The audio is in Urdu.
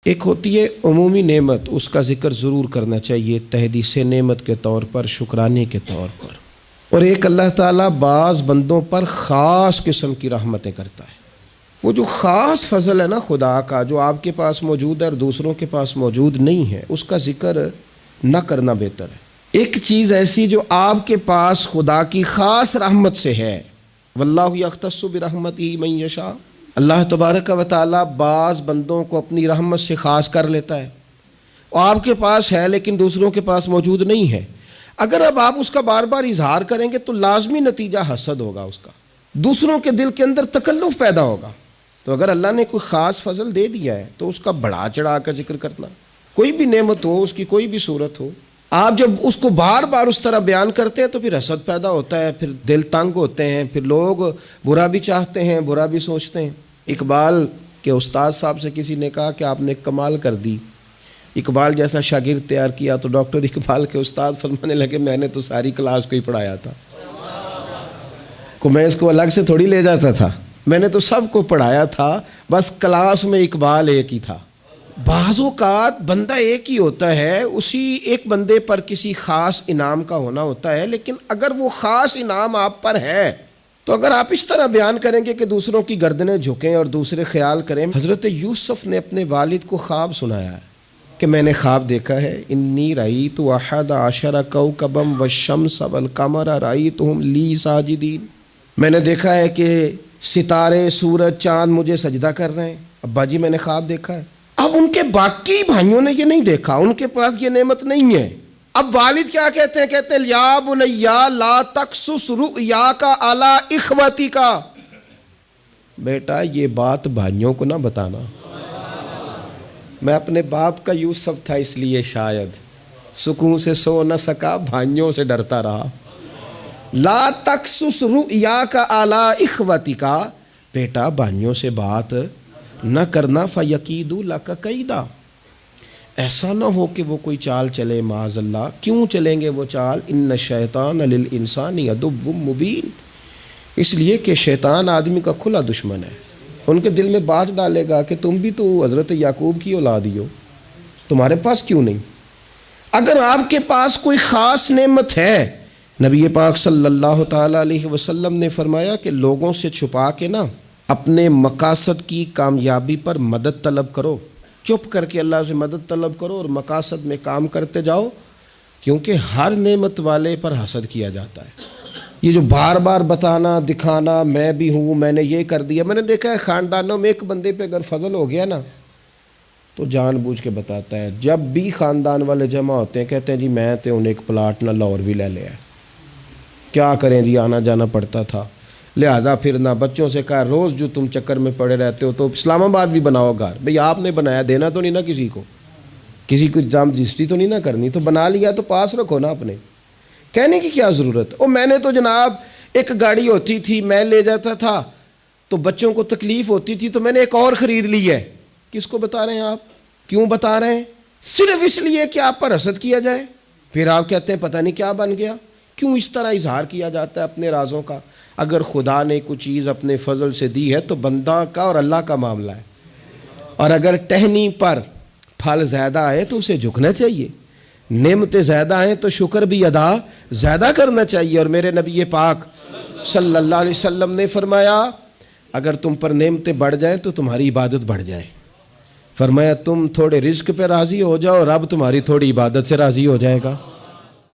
ایک ہوتی ہے عمومی نعمت، اس کا ذکر ضرور کرنا چاہیے تحدیث نعمت کے طور پر، شکرانے کے طور پر، اور ایک اللہ تعالیٰ بعض بندوں پر خاص قسم کی رحمتیں کرتا ہے۔ وہ جو خاص فضل ہے نا خدا کا، جو آپ کے پاس موجود ہے اور دوسروں کے پاس موجود نہیں ہے، اس کا ذکر نہ کرنا بہتر ہے۔ ایک چیز ایسی جو آپ کے پاس خدا کی خاص رحمت سے ہے، واللہ یختص برحمتہ من یشاء، اللہ تبارک و تعالیٰ بعض بندوں کو اپنی رحمت سے خاص کر لیتا ہے، اور آپ کے پاس ہے لیکن دوسروں کے پاس موجود نہیں ہے۔ اگر اب آپ اس کا بار بار اظہار کریں گے تو لازمی نتیجہ حسد ہوگا، اس کا دوسروں کے دل کے اندر تکلف پیدا ہوگا۔ تو اگر اللہ نے کوئی خاص فضل دے دیا ہے تو اس کا بڑھا چڑھا کر ذکر کرنا، کوئی بھی نعمت ہو، اس کی کوئی بھی صورت ہو، آپ جب اس کو بار بار اس طرح بیان کرتے ہیں تو پھر حسد پیدا ہوتا ہے، پھر دل تنگ ہوتے ہیں، پھر لوگ برا بھی چاہتے ہیں، برا بھی سوچتے ہیں۔ اقبال کے استاد صاحب سے کسی نے کہا کہ آپ نے کمال کر دی، اقبال جیسا شاگرد تیار کیا، تو ڈاکٹر اقبال کے استاد فرمانے لگے میں نے تو ساری کلاس کو ہی پڑھایا تھا، میں اس کو الگ سے تھوڑی لے جاتا تھا، میں نے تو سب کو پڑھایا تھا، بس کلاس میں اقبال ایک ہی تھا۔ بعض اوقات بندہ ایک ہی ہوتا ہے، اسی ایک بندے پر کسی خاص انعام کا ہونا ہوتا ہے، لیکن اگر وہ خاص انعام آپ پر ہے تو اگر آپ اس طرح بیان کریں گے کہ دوسروں کی گردنیں جھکیں اور دوسرے خیال کریں۔ حضرت یوسف نے اپنے والد کو خواب سنایا ہے کہ میں نے خواب دیکھا ہے، انی رأیت احد عشر کوکبا والشمس والقمر رأیتهم لی ساجدین، میں نے دیکھا ہے کہ ستارے، سورج، چاند مجھے سجدہ کر رہے ہیں، ابا جی میں نے خواب دیکھا ہے۔ اب ان کے باقی بھائیوں نے یہ نہیں دیکھا، ان کے پاس یہ نعمت نہیں ہے۔ اب والد کیا کہتے ہیں؟ کہتے ہیں یا بنیا لا تقصص رؤیاک علی اخوتک، بیٹا یہ بات بھائیوں کو نہ بتانا۔ میں اپنے باپ کا یوسف تھا، اس لیے شاید سکون سے سو نہ سکا، بھائیوں سے ڈرتا رہا۔ لا تقصص رؤیاک علی اخوتک، بیٹا بھائیوں سے بات نہ کرنا، فیکیدوا لک کیدا، ایسا نہ ہو کہ وہ کوئی چال چلے، معاذ اللہ۔ کیوں چلیں گے وہ چال؟ ان الشیطان للانسان عدو مبین، اس لیے کہ شیطان آدمی کا کھلا دشمن ہے، ان کے دل میں بات ڈالے گا کہ تم بھی تو حضرت یعقوب کی اولاد ہی ہو، تمہارے پاس کیوں نہیں؟ اگر آپ کے پاس کوئی خاص نعمت ہے، نبی پاک صلی اللہ تعالیٰ علیہ وسلم نے فرمایا کہ لوگوں سے چھپا کے نا اپنے مقاصد کی کامیابی پر مدد طلب کرو، چپ کر کے اللہ سے مدد طلب کرو اور مقاصد میں کام کرتے جاؤ، کیونکہ ہر نعمت والے پر حسد کیا جاتا ہے۔ یہ جو بار بار بتانا، دکھانا، میں بھی ہوں، میں نے یہ کر دیا، میں نے دیکھا ہے خاندانوں میں ایک بندے پہ اگر فضل ہو گیا نا تو جان بوجھ کے بتاتا ہے، جب بھی خاندان والے جمع ہوتے ہیں کہتے ہیں جی میں تو انہیں ایک پلاٹ نہ لاہور بھی لے لیا ہے، کیا کریں جی آنا جانا پڑتا تھا، لہذا پھر نہ بچوں سے کہا روز جو تم چکر میں پڑے رہتے ہو تو اسلام آباد بھی بناؤ گھر، بھئی آپ نے بنایا، دینا تو نہیں نا کسی کو جام رجسٹری تو نہیں نہ کرنی، تو بنا لیا تو پاس رکھو نا اپنے، کہنے کی کیا ضرورت؟ او میں نے تو جناب ایک گاڑی ہوتی تھی میں لے جاتا تھا تو بچوں کو تکلیف ہوتی تھی تو میں نے ایک اور خرید لی ہے۔ کس کو بتا رہے ہیں آپ؟ کیوں بتا رہے ہیں؟ صرف اس لیے کہ آپ پر حسد کیا جائے، پھر آپ کہتے ہیں پتہ نہیں کیا بن گیا۔ کیوں اس طرح اظہار کیا جاتا ہے اپنے رازوں کا؟ اگر خدا نے کوئی چیز اپنے فضل سے دی ہے تو بندہ کا اور اللہ کا معاملہ ہے، اور اگر ٹہنی پر پھل زیادہ آئے تو اسے جھکنا چاہیے، نعمتیں زیادہ آئیں تو شکر بھی ادا زیادہ کرنا چاہیے۔ اور میرے نبی پاک صلی اللہ علیہ وسلم نے فرمایا اگر تم پر نعمتیں بڑھ جائیں تو تمہاری عبادت بڑھ جائے، فرمایا تم تھوڑے رزق پہ راضی ہو جاؤ، رب تمہاری تھوڑی عبادت سے راضی ہو جائے گا۔